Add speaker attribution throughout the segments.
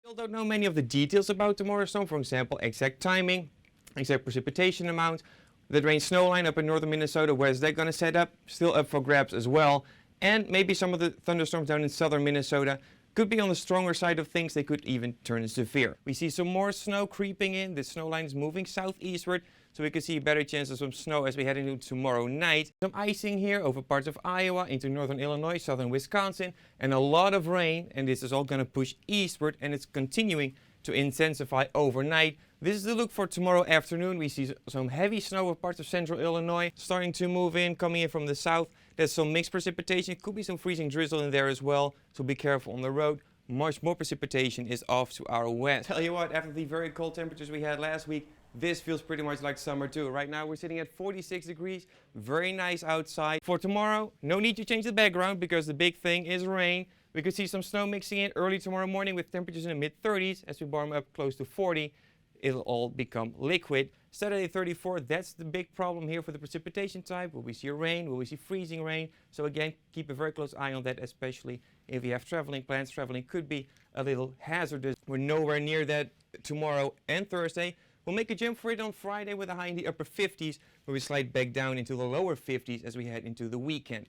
Speaker 1: Still don't know many of the details about tomorrow's storm, for example, exact timing, exact precipitation amount, that rain snow line up in northern Minnesota, where's that going to set up? Still up for grabs as well. And maybe some of the thunderstorms down in southern Minnesota could be on the stronger side of things. They could even turn severe. We see some more snow creeping in. The snow line is moving southeastward, so we could see better chances of some snow as we head into tomorrow night. Some icing here over parts of Iowa into northern Illinois, southern Wisconsin, and a lot of rain. And this is all going to push eastward, and it's continuing to intensify overnight. This is the look for tomorrow afternoon. We see some heavy snow over parts of central Illinois starting to move in, coming in from the south. There's some mixed precipitation. Could be some freezing drizzle in there as well, so be careful on the road. Much more precipitation is off to our west. Tell you what, after the very cold temperatures we had last week, this feels pretty much like summer too. Right now we're sitting at 46 degrees, very nice outside. For tomorrow, no need to change the background because the big thing is rain. We could see some snow mixing in early tomorrow morning with temperatures in the mid-30s. As we warm up close to 40, it'll all become liquid. Saturday 34, that's the big problem here for the precipitation type. Will we see rain? Will we see freezing rain? So again, keep a very close eye on that, especially if you have traveling plans. Traveling could be a little hazardous. We're nowhere near that tomorrow and Thursday. We'll make a jump for it on Friday with a high in the upper 50s, where we slide back down into the lower 50s as we head into the weekend.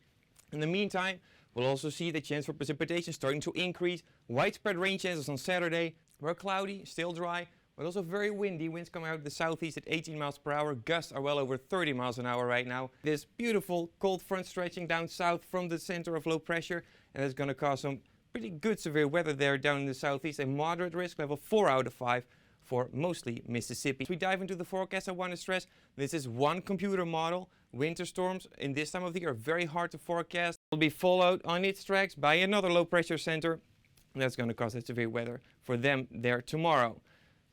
Speaker 1: In the meantime, we'll also see the chance for precipitation starting to increase. Widespread rain chances on Saturday. We're cloudy, still dry, but also very windy. Winds coming out of the southeast at 18 miles per hour. Gusts are well over 30 miles an hour right now. This beautiful cold front stretching down south from the center of low pressure, and that's going to cause some pretty good severe weather there down in the southeast. A moderate risk, level 4 out of 5 for mostly Mississippi. As we dive into the forecast, I want to stress this is one computer model. Winter storms in this time of the year are very hard to forecast. Will be followed on its tracks by another low pressure center. That's going to cause that severe weather for them there tomorrow.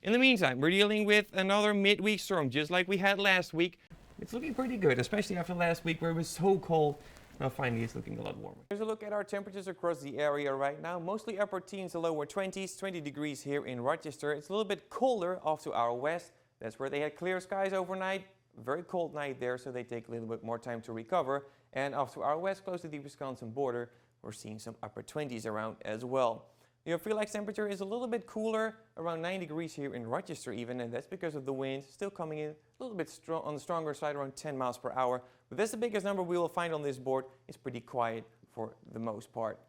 Speaker 1: In the meantime, we're dealing with another midweek storm, just like we had last week. It's looking pretty good, especially after last week where it was so cold. Now finally it's looking a lot warmer. Here's a look at our temperatures across the area right now. Mostly upper teens to lower 20s, 20 degrees here in Rochester. It's a little bit colder off to our west. That's where they had clear skies overnight. Very cold night there, so they take a little bit more time to recover. And off to our west, close to the Wisconsin border, we're seeing some upper 20s around as well. Your Freelix temperature is a little bit cooler, around 9 degrees here in Rochester even, and that's because of the winds still coming in a little bit on the stronger side, around 10 miles per hour. But that's the biggest number we will find on this board. It's pretty quiet for the most part.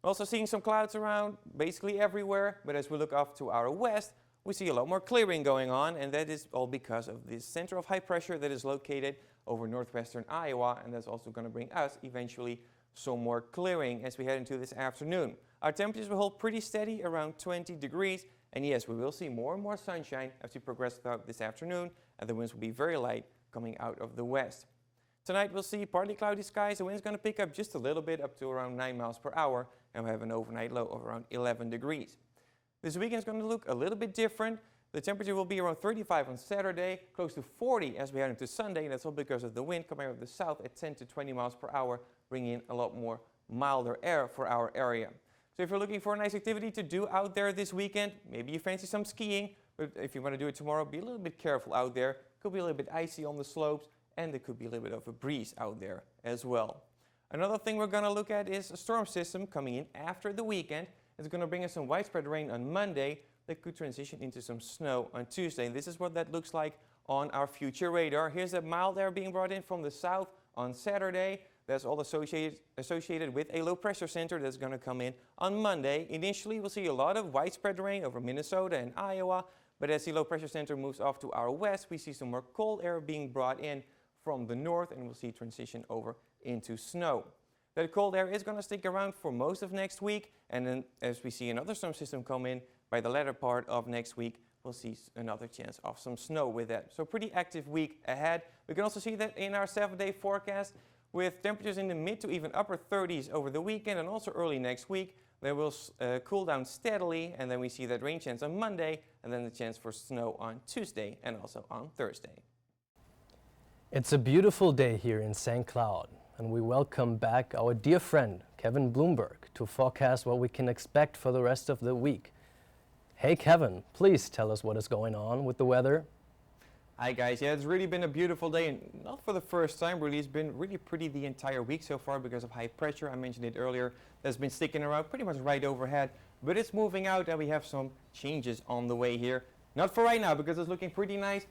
Speaker 1: We're also seeing some clouds around basically everywhere, but as we look off to our west, we see a lot more clearing going on, and that is all because of this center of high pressure that is located over northwestern Iowa, and that's also going to bring us eventually some more clearing as we head into this afternoon. Our temperatures will hold pretty steady around 20 degrees, and yes, we will see more and more sunshine as we progress throughout this afternoon, and the winds will be very light coming out of the west. Tonight we'll see partly cloudy skies. The wind's going to pick up just a little bit up to around 9 miles per hour, and we have an overnight low of around 11 degrees. This weekend is going to look a little bit different. The temperature will be around 35 on Saturday, close to 40 as we head into Sunday, and that's all because of the wind coming out of the south at 10 to 20 miles per hour, bringing in a lot more milder air for our area. So if you're looking for a nice activity to do out there this weekend, maybe you fancy some skiing, but if you want to do it tomorrow, be a little bit careful out there. Could be a little bit icy on the slopes, and there could be a little bit of a breeze out there as well. Another thing we're going to look at is a storm system coming in after the weekend. It's going to bring us some widespread rain on Monday that could transition into some snow on Tuesday. And this is what that looks like on our future radar. Here's that mild air being brought in from the south on Saturday. That's all associated with a low pressure center that's going to come in on Monday. Initially, we'll see a lot of widespread rain over Minnesota and Iowa, but as the low pressure center moves off to our west, we see some more cold air being brought in from the north, and we'll see transition over into snow. That cold air is going to stick around for most of next week, and then as we see another storm system come in by the latter part of next week, we'll see another chance of some snow with that. So pretty active week ahead. We can also see that in our 7-day forecast, with temperatures in the mid to even upper 30s over the weekend and also early next week. They will cool down steadily, and then we see that rain chance on Monday, and then the chance for snow on Tuesday and also on Thursday.
Speaker 2: It's a beautiful day here in St. Cloud, and we welcome back our dear friend Kevin Bloemberg to forecast what we can expect for the rest of the week. Hey Kevin, please tell us what is going on with the weather.
Speaker 1: Hi guys, yeah, it's really been a beautiful day, and not for the first time really. It's been really pretty the entire week so far because of high pressure. I mentioned it earlier. That's been sticking around pretty much right overhead but it's moving out and we have some changes on the way here. Not for right now because it's looking pretty nice.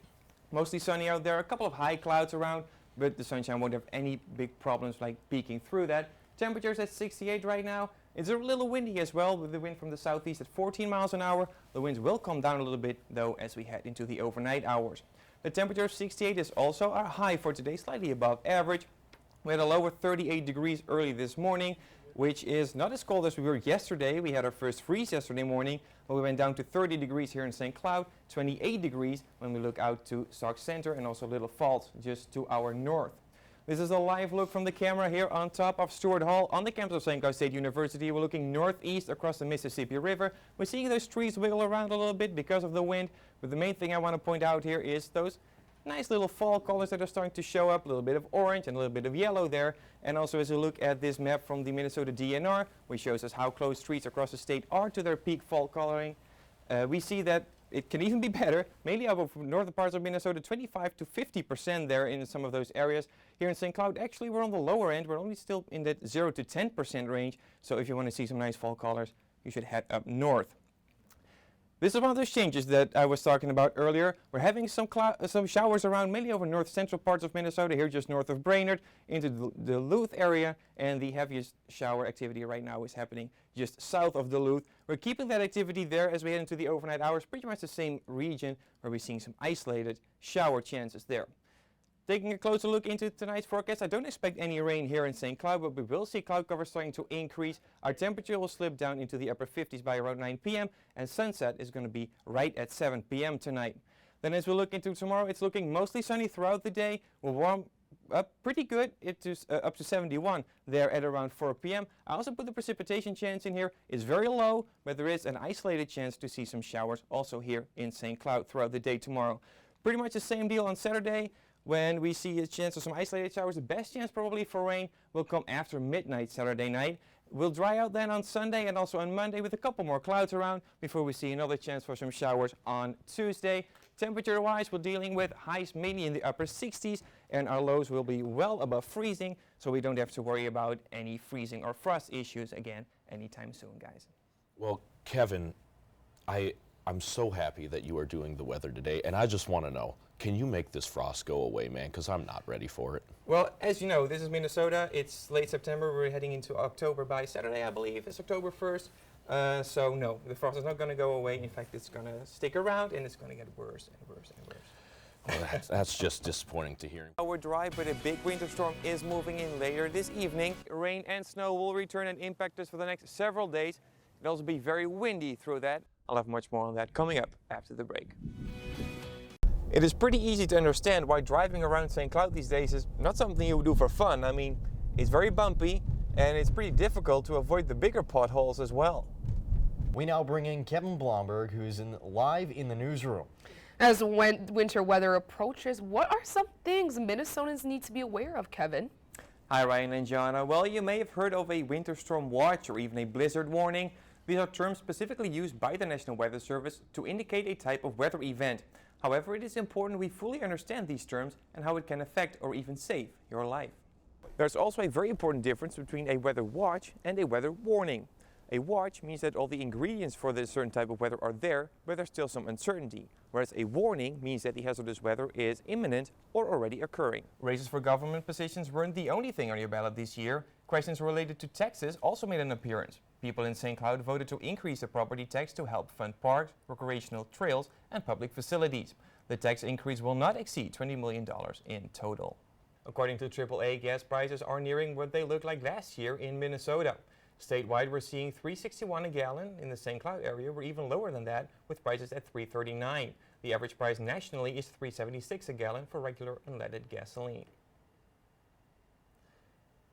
Speaker 1: Mostly sunny out there, a couple of high clouds around, but the sunshine won't have any big problems like peeking through that. Temperatures at 68 right now. It's a little windy as well, with the wind from the southeast at 14 miles an hour. The winds will come down a little bit though as we head into the overnight hours. The temperature of 68 is also our high for today, slightly above average. We had a low of 38 degrees early this morning, which is not as cold as we were yesterday. We had our first freeze yesterday morning, but we went down to 30 degrees here in St. Cloud, 28 degrees when we look out to Sauk Center and also Little Falls just to our north. This is a live look from the camera here on top of Stewart Hall on the campus of St. Cloud State University. We're looking northeast across the Mississippi River. We're seeing those trees wiggle around a little bit because of the wind, but the main thing I want to point out here is those nice little fall colors that are starting to show up, a little bit of orange and a little bit of yellow there. And also as we look at this map from the Minnesota DNR, which shows us how close trees across the state are to their peak fall coloring, we see that it can even be better, mainly up of northern parts of Minnesota, 25 to 50% there in some of those areas. Here in St. Cloud, actually we're on the lower end. We're only still in that 0 to 10% range. So if you want to see some nice fall colors, you should head up north. This is one of those changes that I was talking about earlier. We're having some showers around, mainly over north central parts of Minnesota, here just north of Brainerd, into the Duluth area, and the heaviest shower activity right now is happening just south of Duluth. We're keeping that activity there as we head into the overnight hours, pretty much the same region where we're seeing some isolated shower chances there. Taking a closer look into tonight's forecast, I don't expect any rain here in St. Cloud, but we will see cloud cover starting to increase. Our temperature will slip down into the upper 50s by around 9 p.m. and sunset is going to be right at 7 p.m. tonight. Then as we look into tomorrow, it's looking mostly sunny throughout the day. We'll warm up pretty good up to 71 there at around 4 p.m. I also put the precipitation chance in here. It's very low, but there is an isolated chance to see some showers also here in St. Cloud throughout the day tomorrow. Pretty much the same deal on Saturday. When we see a chance of some isolated showers, the best chance probably for rain will come after midnight Saturday night. We'll dry out then on Sunday and also on Monday with a couple more clouds around before we see another chance for some showers on Tuesday. Temperature-wise, we're dealing with highs mainly in the upper 60s and our lows will be well above freezing, so we don't have to worry about any freezing or frost issues again anytime soon, guys.
Speaker 3: Well, Kevin, I'm so happy that you are doing the weather today, and I just want to know, can you make this frost go away, man? Because I'm not ready for it.
Speaker 1: Well, as you know, this is Minnesota. It's late September. We're heading into October by Saturday, I believe. It's October 1st. So no, the frost is not going to go away. In fact, it's going to stick around and it's going to get worse and worse and worse.
Speaker 3: Well, that's just disappointing to hear.
Speaker 1: We're dry, but a big winter storm is moving in later this evening. Rain and snow will return and impact us for the next several days. It'll also be very windy through that. I'll have much more on that coming up after the break. It is pretty easy to understand why driving around St. Cloud these days is not something you would do for fun. I mean, it's very bumpy and it's pretty difficult to avoid the bigger potholes as well.
Speaker 4: We now bring in Kevin Bloemberg, who's live in the newsroom.
Speaker 5: As winter weather approaches, what are some things Minnesotans need to be aware of, Kevin?
Speaker 1: Hi Ryan and Jana. Well, you may have heard of a winter storm watch or even a blizzard warning. These are terms specifically used by the National Weather Service to indicate a type of weather event. However, it is important we fully understand these terms and how it can affect or even save your life. There's also a very important difference between a weather watch and a weather warning. A watch means that all the ingredients for this certain type of weather are there, but there's still some uncertainty. Whereas a warning means that the hazardous weather is imminent or already occurring. Races for government positions weren't the only thing on your ballot this year. Questions related to taxes also made an appearance. People in St. Cloud voted to increase the property tax to help fund parks, recreational trails, and public facilities. The tax increase will not exceed $20 million in total. According to AAA, gas prices are nearing what they looked like last year in Minnesota. Statewide, we're seeing $3.61 a gallon. In the St. Cloud area, we're even lower than that, with prices at $3.39. The average price nationally is $3.76 a gallon for regular unleaded gasoline.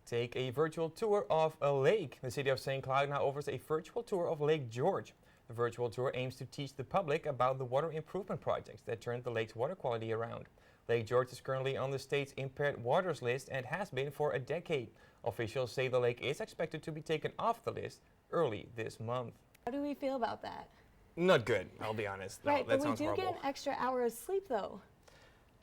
Speaker 1: Take a virtual tour of a lake. The city of St. Cloud now offers a virtual tour of Lake George. The virtual tour aims to teach the public about the water improvement projects that turned the lake's water quality around. Lake George is currently on the state's impaired waters list and has been for a decade. Officials say the lake is expected to be taken off the list early this month.
Speaker 6: How do we feel about that?
Speaker 1: Not good, I'll be honest. No,
Speaker 6: Right,
Speaker 1: that
Speaker 6: but we
Speaker 1: sounds
Speaker 6: do
Speaker 1: horrible.
Speaker 6: get an extra hour of sleep though.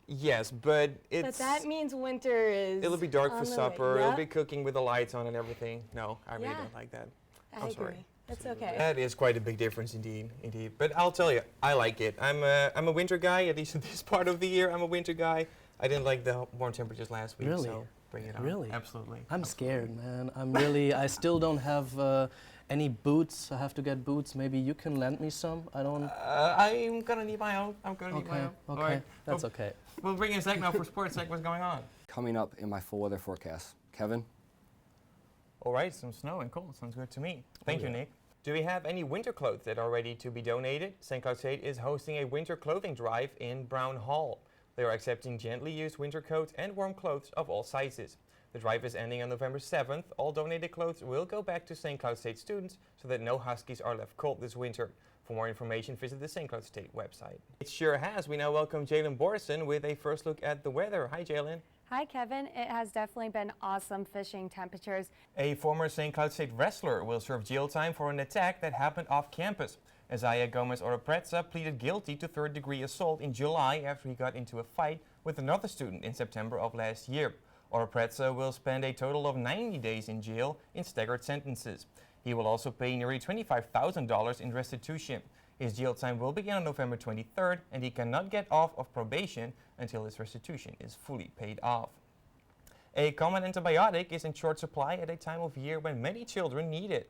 Speaker 1: Yes, but
Speaker 6: But that means winter is
Speaker 1: it'll be dark
Speaker 6: on
Speaker 1: for
Speaker 6: the way.
Speaker 1: supper. It'll
Speaker 6: Yep.
Speaker 1: be cooking with the lights on and everything. No, I really
Speaker 6: Yeah.
Speaker 1: don't like that.
Speaker 6: I
Speaker 1: I'm
Speaker 6: agree.
Speaker 1: sorry.
Speaker 6: It's okay.
Speaker 1: That is quite a big difference indeed. But I'll tell you, I like it. I'm a winter guy, at least in this part of the year. I'm a winter guy. I didn't like the warm temperatures last week,
Speaker 2: Really?
Speaker 1: so bring it on.
Speaker 2: Really?
Speaker 1: Absolutely.
Speaker 2: I'm scared, man. I still don't have any boots. I have to get boots. Maybe you can lend me some. I don't.
Speaker 1: I'm gonna need my own. I'm gonna need my
Speaker 2: Okay,
Speaker 1: own.
Speaker 2: okay,
Speaker 1: All right.
Speaker 2: that's
Speaker 1: Well,
Speaker 2: okay.
Speaker 1: We'll bring in Zach now for sports. Zach, what's going on?
Speaker 7: Coming up in my full weather forecast. Kevin?
Speaker 1: All right, some snow and cold. Sounds good to me. Thank you,
Speaker 2: yeah.
Speaker 1: Nick. Do we have any winter clothes that are ready to be donated? St. Cloud State is hosting a winter clothing drive in Brown Hall. They are accepting gently used winter coats and warm clothes of all sizes. The drive is ending on November 7th. All donated clothes will go back to St. Cloud State students so that no Huskies are left cold this winter. For more information, visit the St. Cloud State website. It sure has. We now welcome Jalen Borson with a first look at the weather. Hi, Jalen.
Speaker 8: Hi, Kevin. It has definitely been awesome fishing temperatures.
Speaker 1: A former St. Cloud State wrestler will serve jail time for an attack that happened off campus. Isaiah Gomez-Oropretza pleaded guilty to third-degree assault in July after he got into a fight with another student in September of last year. Oropretza will spend a total of 90 days in jail in staggered sentences. He will also pay nearly $25,000 in restitution. His jail time will begin on November 23rd, and he cannot get off of probation until his restitution is fully paid off. A common antibiotic is in short supply at a time of year when many children need it.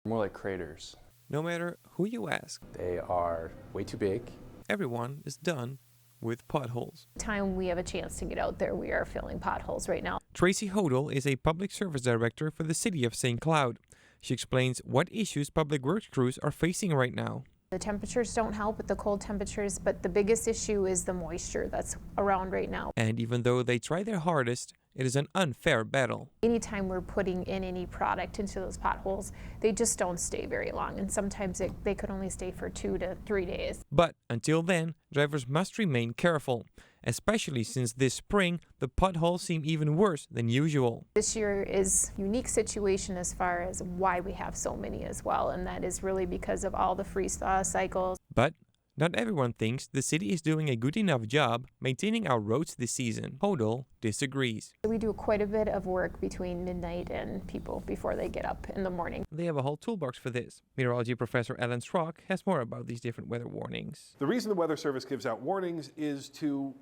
Speaker 9: More like craters.
Speaker 10: No matter who you ask,
Speaker 9: They are way too big.
Speaker 10: everyone is done with potholes.
Speaker 11: Time we have a chance to get out there, we are filling potholes right now.
Speaker 10: Tracy Hodel is a public service director for the city of St. Cloud. She explains what issues public works crews are facing right now.
Speaker 11: The temperatures don't help with the cold temperatures, but the biggest issue is the moisture that's around right now.
Speaker 10: And even though they try their hardest, it is an unfair battle.
Speaker 11: Anytime we're putting in any product into those potholes, they just don't stay very long, and sometimes they could only stay for 2 to 3 days.
Speaker 10: But until then, drivers must remain careful, especially since this spring the potholes seem even worse than usual.
Speaker 11: This year is a unique situation as far as why we have so many as well, and that is really because of all the freeze-thaw cycles.
Speaker 10: But not everyone thinks the city is doing a good enough job maintaining our roads this season. Hodel disagrees.
Speaker 11: We do quite a bit of work between midnight and people before they get up in the morning.
Speaker 10: They have a whole toolbox for this. Meteorology professor Alan Strock has more about these different weather warnings.
Speaker 12: The reason the Weather Service gives out warnings is to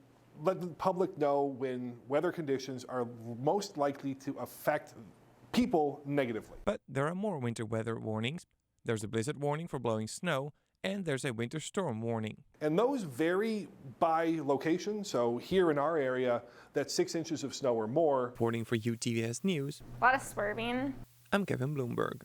Speaker 12: let the public know when weather conditions are most likely to affect people negatively.
Speaker 10: But there are more winter weather warnings. There's a blizzard warning for blowing snow, and there's a winter storm warning.
Speaker 12: And those vary by location. So here in our area, that's 6 inches of snow or more.
Speaker 10: Reporting for UTVS News,
Speaker 8: A lot of swerving.
Speaker 10: I'm Kevin Bloemberg.